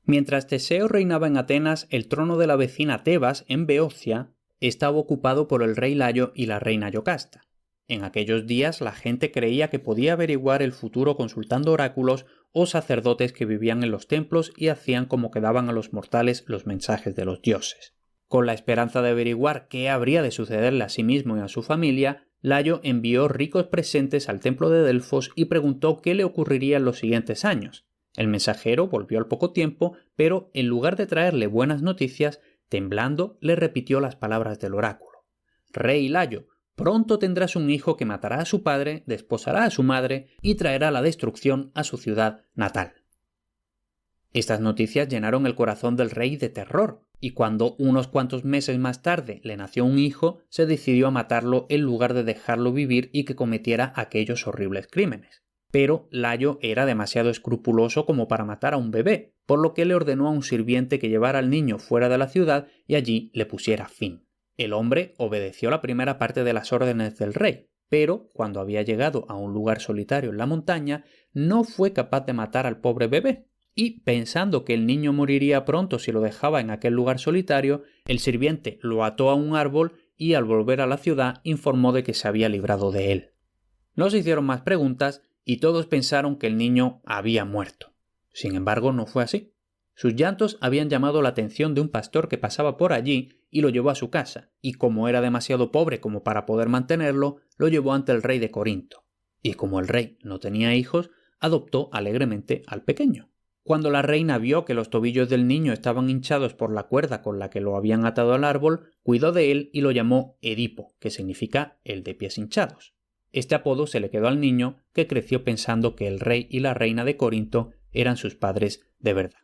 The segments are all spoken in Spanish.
Mientras Teseo reinaba en Atenas, el trono de la vecina Tebas, en Beocia, estaba ocupado por el rey Layo y la reina Yocasta. En aquellos días la gente creía que podía averiguar el futuro consultando oráculos o sacerdotes que vivían en los templos y hacían como que daban a los mortales los mensajes de los dioses. Con la esperanza de averiguar qué habría de sucederle a sí mismo y a su familia, Layo envió ricos presentes al templo de Delfos y preguntó qué le ocurriría en los siguientes años. El mensajero volvió al poco tiempo, pero en lugar de traerle buenas noticias, temblando, le repitió las palabras del oráculo. «Rey Layo, pronto tendrás un hijo que matará a su padre, desposará a su madre y traerá la destrucción a su ciudad natal». Estas noticias llenaron el corazón del rey de terror, y cuando unos cuantos meses más tarde le nació un hijo, se decidió a matarlo en lugar de dejarlo vivir y que cometiera aquellos horribles crímenes. Pero Layo era demasiado escrupuloso como para matar a un bebé, por lo que le ordenó a un sirviente que llevara al niño fuera de la ciudad y allí le pusiera fin. El hombre obedeció la primera parte de las órdenes del rey, pero cuando había llegado a un lugar solitario en la montaña, no fue capaz de matar al pobre bebé. Y, pensando que el niño moriría pronto si lo dejaba en aquel lugar solitario, el sirviente lo ató a un árbol y al volver a la ciudad informó de que se había librado de él. No se hicieron más preguntas y todos pensaron que el niño había muerto. Sin embargo, no fue así. Sus llantos habían llamado la atención de un pastor que pasaba por allí y lo llevó a su casa, y como era demasiado pobre como para poder mantenerlo, lo llevó ante el rey de Corinto. Y como el rey no tenía hijos, adoptó alegremente al pequeño. Cuando la reina vio que los tobillos del niño estaban hinchados por la cuerda con la que lo habían atado al árbol, cuidó de él y lo llamó Edipo, que significa el de pies hinchados. Este apodo se le quedó al niño, que creció pensando que el rey y la reina de Corinto eran sus padres de verdad.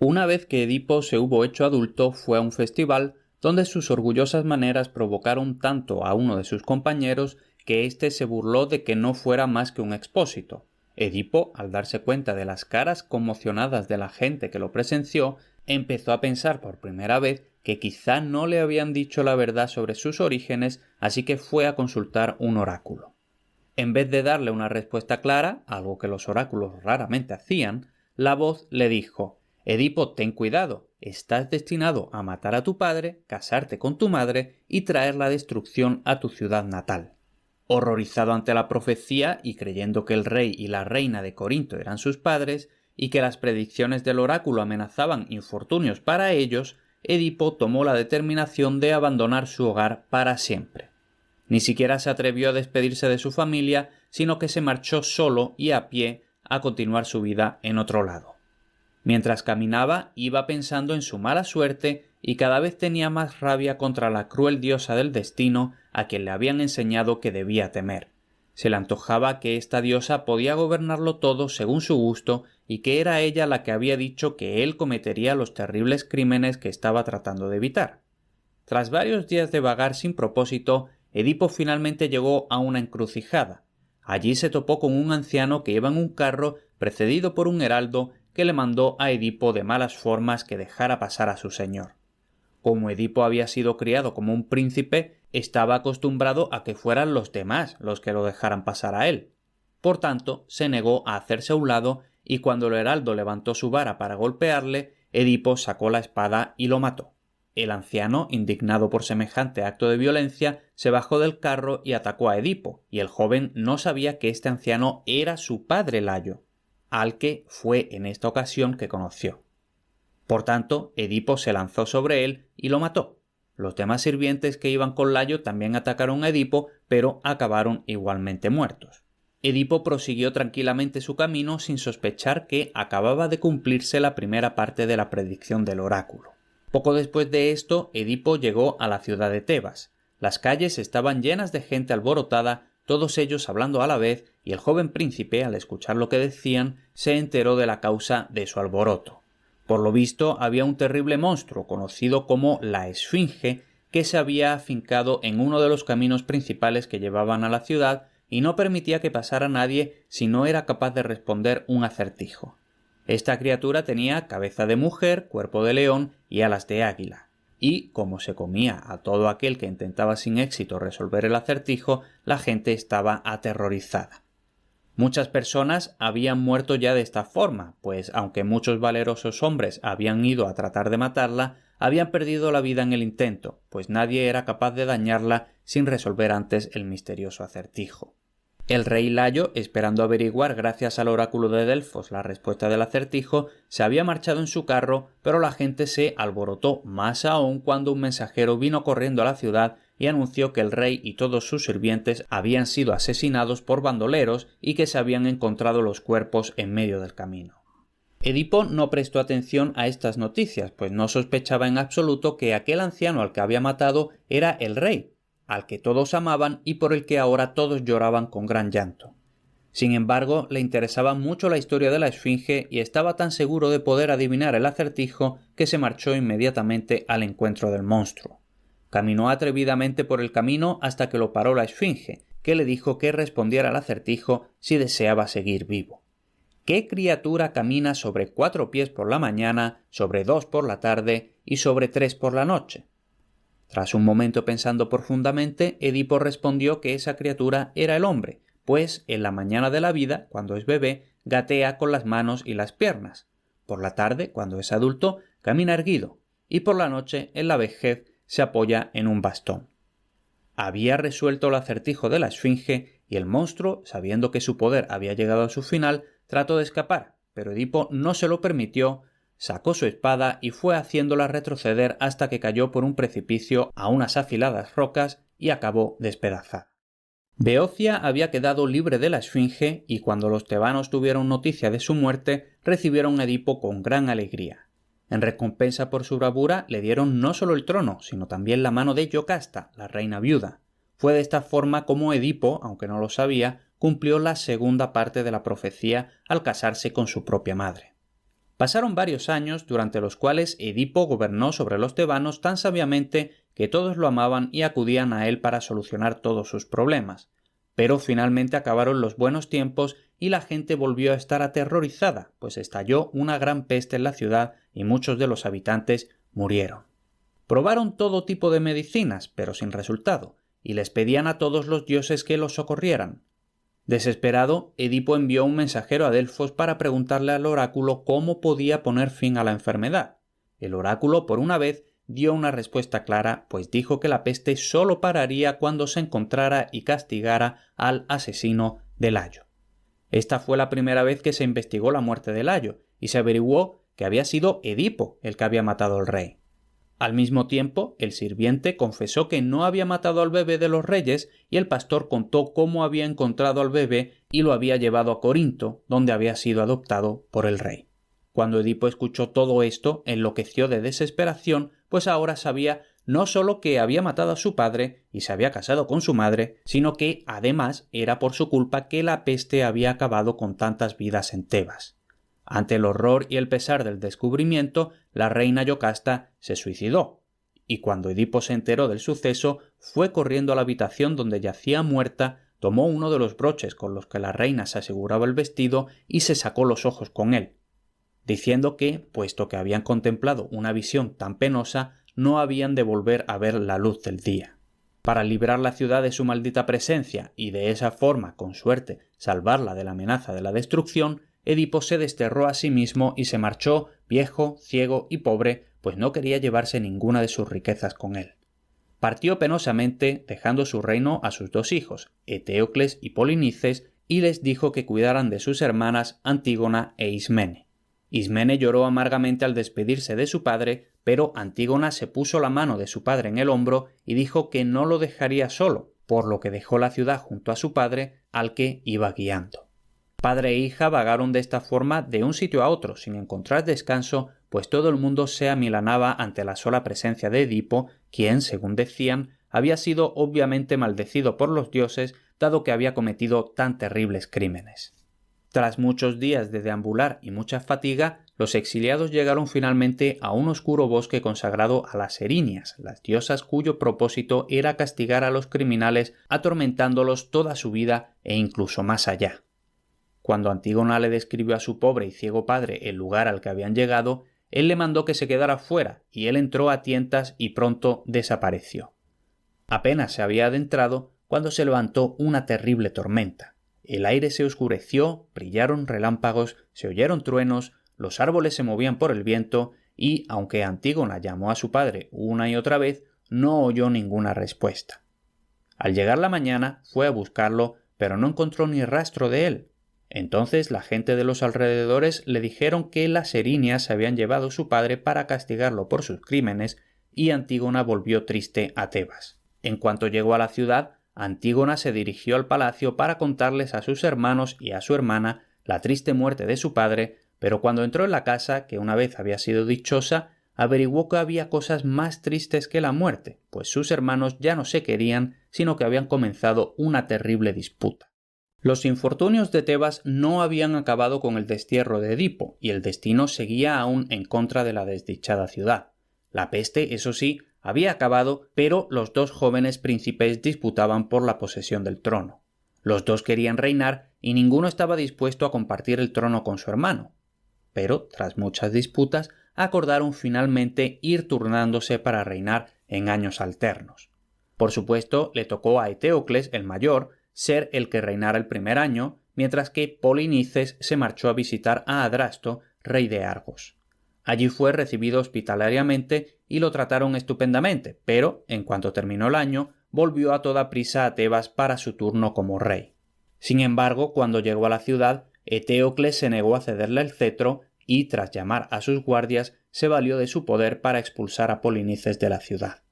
Una vez que Edipo se hubo hecho adulto, fue a un festival donde sus orgullosas maneras provocaron tanto a uno de sus compañeros que éste se burló de que no fuera más que un expósito. Edipo, al darse cuenta de las caras conmocionadas de la gente que lo presenció, empezó a pensar por primera vez que quizá no le habían dicho la verdad sobre sus orígenes, así que fue a consultar un oráculo. En vez de darle una respuesta clara, algo que los oráculos raramente hacían, la voz le dijo: «Edipo, ten cuidado, estás destinado a matar a tu padre, casarte con tu madre y traer la destrucción a tu ciudad natal». Horrorizado ante la profecía y creyendo que el rey y la reina de Corinto eran sus padres y que las predicciones del oráculo amenazaban infortunios para ellos, Edipo tomó la determinación de abandonar su hogar para siempre. Ni siquiera se atrevió a despedirse de su familia, sino que se marchó solo y a pie a continuar su vida en otro lado. Mientras caminaba, iba pensando en su mala suerte y cada vez tenía más rabia contra la cruel diosa del destino a quien le habían enseñado que debía temer. Se le antojaba que esta diosa podía gobernarlo todo según su gusto y que era ella la que había dicho que él cometería los terribles crímenes que estaba tratando de evitar. Tras varios días de vagar sin propósito, Edipo finalmente llegó a una encrucijada. Allí se topó con un anciano que iba en un carro precedido por un heraldo que le mandó a Edipo de malas formas que dejara pasar a su señor. Como Edipo había sido criado como un príncipe, estaba acostumbrado a que fueran los demás los que lo dejaran pasar a él. Por tanto, se negó a hacerse a un lado y cuando el heraldo levantó su vara para golpearle, Edipo sacó la espada y lo mató. El anciano, indignado por semejante acto de violencia, se bajó del carro y atacó a Edipo, y el joven no sabía que este anciano era su padre Layo, al que fue en esta ocasión que conoció. Por tanto, Edipo se lanzó sobre él y lo mató. Los demás sirvientes que iban con Layo también atacaron a Edipo, pero acabaron igualmente muertos. Edipo prosiguió tranquilamente su camino sin sospechar que acababa de cumplirse la primera parte de la predicción del oráculo. Poco después de esto, Edipo llegó a la ciudad de Tebas. Las calles estaban llenas de gente alborotada, todos ellos hablando a la vez, y el joven príncipe, al escuchar lo que decían, se enteró de la causa de su alboroto. Por lo visto, había un terrible monstruo, conocido como la Esfinge, que se había afincado en uno de los caminos principales que llevaban a la ciudad y no permitía que pasara nadie si no era capaz de responder un acertijo. Esta criatura tenía cabeza de mujer, cuerpo de león y alas de águila. Y, como se comía a todo aquel que intentaba sin éxito resolver el acertijo, la gente estaba aterrorizada. Muchas personas habían muerto ya de esta forma, pues aunque muchos valerosos hombres habían ido a tratar de matarla, habían perdido la vida en el intento, pues nadie era capaz de dañarla sin resolver antes el misterioso acertijo. El rey Layo, esperando averiguar gracias al oráculo de Delfos la respuesta del acertijo, se había marchado en su carro, pero la gente se alborotó más aún cuando un mensajero vino corriendo a la ciudad y anunció que el rey y todos sus sirvientes habían sido asesinados por bandoleros y que se habían encontrado los cuerpos en medio del camino. Edipo no prestó atención a estas noticias, pues no sospechaba en absoluto que aquel anciano al que había matado era el rey, al que todos amaban y por el que ahora todos lloraban con gran llanto. Sin embargo, le interesaba mucho la historia de la Esfinge y estaba tan seguro de poder adivinar el acertijo que se marchó inmediatamente al encuentro del monstruo. Caminó atrevidamente por el camino hasta que lo paró la Esfinge, que le dijo que respondiera al acertijo si deseaba seguir vivo. ¿Qué criatura camina sobre 4 pies por la mañana, sobre 2 por la tarde y sobre 3 por la noche? Tras un momento pensando profundamente, Edipo respondió que esa criatura era el hombre, pues en la mañana de la vida, cuando es bebé, gatea con las manos y las piernas. Por la tarde, cuando es adulto, camina erguido, y por la noche, en la vejez, se apoya en un bastón. Había resuelto el acertijo de la Esfinge, y el monstruo, sabiendo que su poder había llegado a su final, trató de escapar, pero Edipo no se lo permitió. Sacó su espada y fue haciéndola retroceder hasta que cayó por un precipicio a unas afiladas rocas y acabó despedazada. Beocia había quedado libre de la Esfinge y cuando los tebanos tuvieron noticia de su muerte recibieron a Edipo con gran alegría. En recompensa por su bravura le dieron no solo el trono, sino también la mano de Yocasta, la reina viuda. Fue de esta forma como Edipo, aunque no lo sabía, cumplió la segunda parte de la profecía al casarse con su propia madre. Pasaron varios años durante los cuales Edipo gobernó sobre los tebanos tan sabiamente que todos lo amaban y acudían a él para solucionar todos sus problemas. Pero finalmente acabaron los buenos tiempos y la gente volvió a estar aterrorizada, pues estalló una gran peste en la ciudad y muchos de los habitantes murieron. Probaron todo tipo de medicinas, pero sin resultado, y les pedían a todos los dioses que los socorrieran. Desesperado, Edipo envió un mensajero a Delfos para preguntarle al oráculo cómo podía poner fin a la enfermedad. El oráculo, por una vez, dio una respuesta clara, pues dijo que la peste solo pararía cuando se encontrara y castigara al asesino de Layo. Esta fue la primera vez que se investigó la muerte de Layo, y se averiguó que había sido Edipo el que había matado al rey. Al mismo tiempo, el sirviente confesó que no había matado al bebé de los reyes y el pastor contó cómo había encontrado al bebé y lo había llevado a Corinto, donde había sido adoptado por el rey. Cuando Edipo escuchó todo esto, enloqueció de desesperación, pues ahora sabía no solo que había matado a su padre y se había casado con su madre, sino que, además, era por su culpa que la peste había acabado con tantas vidas en Tebas. Ante el horror y el pesar del descubrimiento, la reina Yocasta se suicidó, y cuando Edipo se enteró del suceso, fue corriendo a la habitación donde yacía muerta, tomó uno de los broches con los que la reina se aseguraba el vestido y se sacó los ojos con él, diciendo que, puesto que habían contemplado una visión tan penosa, no habían de volver a ver la luz del día. Para librar la ciudad de su maldita presencia y de esa forma, con suerte, salvarla de la amenaza de la destrucción, Edipo se desterró a sí mismo y se marchó viejo, ciego y pobre, pues no quería llevarse ninguna de sus riquezas con él. Partió penosamente, dejando su reino a sus 2 hijos, Eteocles y Polinices, y les dijo que cuidaran de sus hermanas Antígona e Ismene. Ismene lloró amargamente al despedirse de su padre, pero Antígona se puso la mano de su padre en el hombro y dijo que no lo dejaría solo, por lo que dejó la ciudad junto a su padre, al que iba guiando. Padre e hija vagaron de esta forma de un sitio a otro, sin encontrar descanso, pues todo el mundo se amilanaba ante la sola presencia de Edipo, quien, según decían, había sido obviamente maldecido por los dioses, dado que había cometido tan terribles crímenes. Tras muchos días de deambular y mucha fatiga, los exiliados llegaron finalmente a un oscuro bosque consagrado a las Erinias, las diosas cuyo propósito era castigar a los criminales atormentándolos toda su vida e incluso más allá. Cuando Antígona le describió a su pobre y ciego padre el lugar al que habían llegado, él le mandó que se quedara fuera, y él entró a tientas y pronto desapareció. Apenas se había adentrado cuando se levantó una terrible tormenta. El aire se oscureció, brillaron relámpagos, se oyeron truenos, los árboles se movían por el viento y, aunque Antígona llamó a su padre una y otra vez, no oyó ninguna respuesta. Al llegar la mañana fue a buscarlo, pero no encontró ni rastro de él. Entonces la gente de los alrededores le dijeron que las erinias se habían llevado a su padre para castigarlo por sus crímenes y Antígona volvió triste a Tebas. En cuanto llegó a la ciudad, Antígona se dirigió al palacio para contarles a sus hermanos y a su hermana la triste muerte de su padre, pero cuando entró en la casa, que una vez había sido dichosa, averiguó que había cosas más tristes que la muerte, pues sus hermanos ya no se querían, sino que habían comenzado una terrible disputa. Los infortunios de Tebas no habían acabado con el destierro de Edipo, y el destino seguía aún en contra de la desdichada ciudad. La peste, eso sí, había acabado, pero los dos jóvenes príncipes disputaban por la posesión del trono. Los dos querían reinar y ninguno estaba dispuesto a compartir el trono con su hermano. Pero, tras muchas disputas, acordaron finalmente ir turnándose para reinar en años alternos. Por supuesto, le tocó a Eteocles, el mayor, ser el que reinara el primer año, mientras que Polinices se marchó a visitar a Adrasto, rey de Argos. Allí fue recibido hospitalariamente y lo trataron estupendamente, pero, en cuanto terminó el año, volvió a toda prisa a Tebas para su turno como rey. Sin embargo, cuando llegó a la ciudad, Eteocles se negó a cederle el cetro y, tras llamar a sus guardias, se valió de su poder para expulsar a Polinices de la ciudad.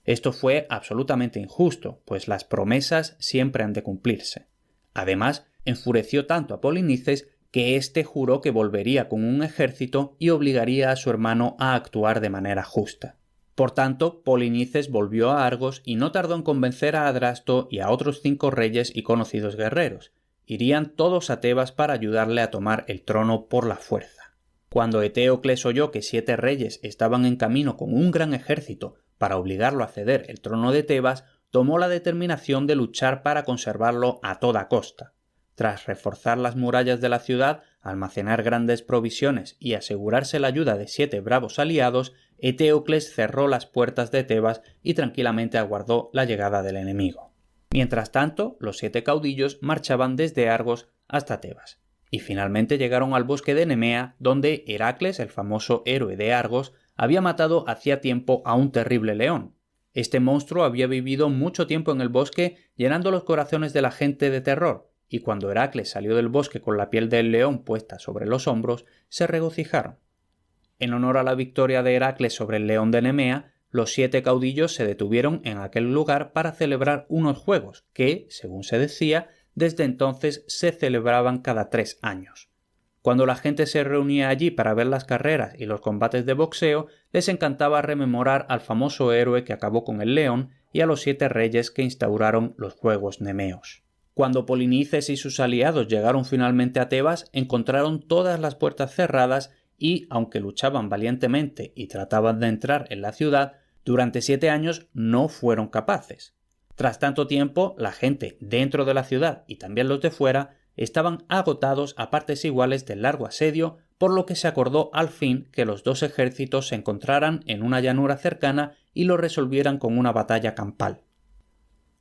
Esto fue absolutamente injusto, pues las promesas siempre han de cumplirse. Además, enfureció tanto a Polinices que éste juró que volvería con un ejército y obligaría a su hermano a actuar de manera justa. Por tanto, Polinices volvió a Argos y no tardó en convencer a Adrasto y a otros 5 reyes y conocidos guerreros. Irían todos a Tebas para ayudarle a tomar el trono por la fuerza. Cuando Eteocles oyó que 7 reyes estaban en camino con un gran ejército para obligarlo a ceder el trono de Tebas, tomó la determinación de luchar para conservarlo a toda costa. Tras reforzar las murallas de la ciudad, almacenar grandes provisiones y asegurarse la ayuda de 7 bravos aliados, Eteocles cerró las puertas de Tebas y tranquilamente aguardó la llegada del enemigo. Mientras tanto, los 7 caudillos marchaban desde Argos hasta Tebas, y finalmente llegaron al bosque de Nemea, donde Heracles, el famoso héroe de Argos, había matado hacía tiempo a un terrible león. Este monstruo había vivido mucho tiempo en el bosque, llenando los corazones de la gente de terror, y cuando Heracles salió del bosque con la piel del león puesta sobre los hombros, se regocijaron. En honor a la victoria de Heracles sobre el león de Nemea, los 7 caudillos se detuvieron en aquel lugar para celebrar unos juegos que, según se decía, desde entonces se celebraban cada 3 años. Cuando la gente se reunía allí para ver las carreras y los combates de boxeo, les encantaba rememorar al famoso héroe que acabó con el león y a los 7 reyes que instauraron los juegos nemeos. Cuando Polinices y sus aliados llegaron finalmente a Tebas, encontraron todas las puertas cerradas y, aunque luchaban valientemente y trataban de entrar en la ciudad, durante 7 años no fueron capaces. Tras tanto tiempo, la gente dentro de la ciudad y también los de fuera estaban agotados a partes iguales del largo asedio, por lo que se acordó al fin que los 2 ejércitos se encontraran en una llanura cercana y lo resolvieran con una batalla campal.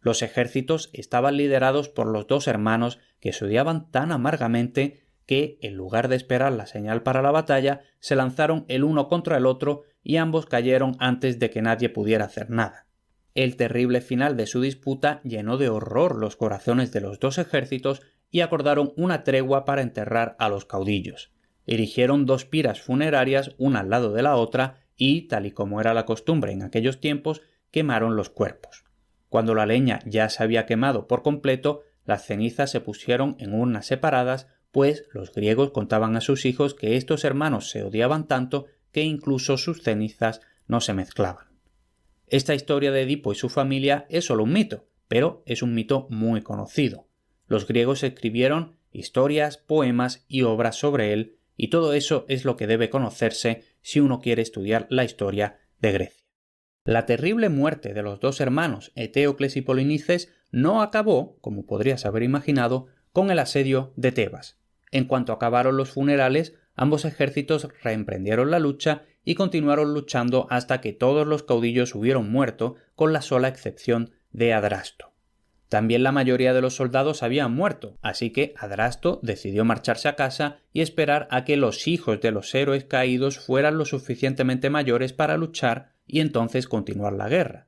Los ejércitos estaban liderados por los 2 hermanos que se odiaban tan amargamente que, en lugar de esperar la señal para la batalla, se lanzaron el uno contra el otro y ambos cayeron antes de que nadie pudiera hacer nada. El terrible final de su disputa llenó de horror los corazones de los 2 ejércitos y acordaron una tregua para enterrar a los caudillos. Erigieron 2 piras funerarias una al lado de la otra y, tal y como era la costumbre en aquellos tiempos, quemaron los cuerpos. Cuando la leña ya se había quemado por completo, las cenizas se pusieron en urnas separadas, pues los griegos contaban a sus hijos que estos hermanos se odiaban tanto que incluso sus cenizas no se mezclaban. Esta historia de Edipo y su familia es solo un mito, pero es un mito muy conocido. Los griegos escribieron historias, poemas y obras sobre él, y todo eso es lo que debe conocerse si uno quiere estudiar la historia de Grecia. La terrible muerte de los 2 hermanos, Eteocles y Polinices, no acabó, como podrías haber imaginado, con el asedio de Tebas. En cuanto acabaron los funerales, ambos ejércitos reemprendieron la lucha y continuaron luchando hasta que todos los caudillos hubieron muerto, con la sola excepción de Adrasto. También la mayoría de los soldados habían muerto, así que Adrasto decidió marcharse a casa y esperar a que los hijos de los héroes caídos fueran lo suficientemente mayores para luchar y entonces continuar la guerra.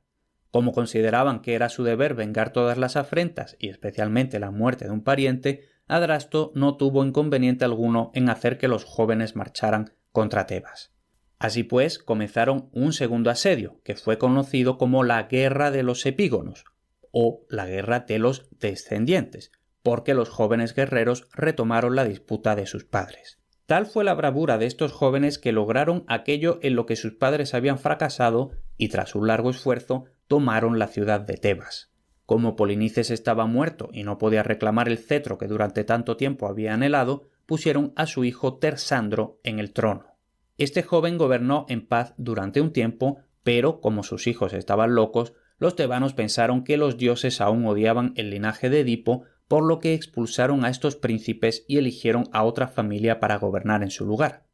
Como consideraban que era su deber vengar todas las afrentas y especialmente la muerte de un pariente, Adrasto no tuvo inconveniente alguno en hacer que los jóvenes marcharan contra Tebas. Así pues, comenzaron un segundo asedio, que fue conocido como la Guerra de los Epígonos, o la Guerra de los Descendientes, porque los jóvenes guerreros retomaron la disputa de sus padres. Tal fue la bravura de estos jóvenes que lograron aquello en lo que sus padres habían fracasado y tras un largo esfuerzo tomaron la ciudad de Tebas. Como Polinices estaba muerto y no podía reclamar el cetro que durante tanto tiempo había anhelado, pusieron a su hijo Tersandro en el trono. Este joven gobernó en paz durante un tiempo, pero como sus hijos estaban locos, los tebanos pensaron que los dioses aún odiaban el linaje de Edipo, por lo que expulsaron a estos príncipes y eligieron a otra familia para gobernar en su lugar.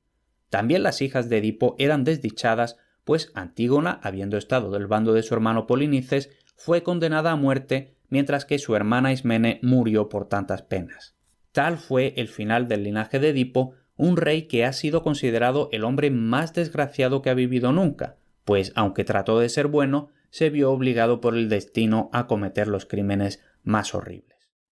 También las hijas de Edipo eran desdichadas, pues Antígona, habiendo estado del bando de su hermano Polinices, fue condenada a muerte, mientras que su hermana Ismene murió por tantas penas. Tal fue el final del linaje de Edipo, un rey que ha sido considerado el hombre más desgraciado que ha vivido nunca, pues aunque trató de ser bueno, se vio obligado por el destino a cometer los crímenes más horribles.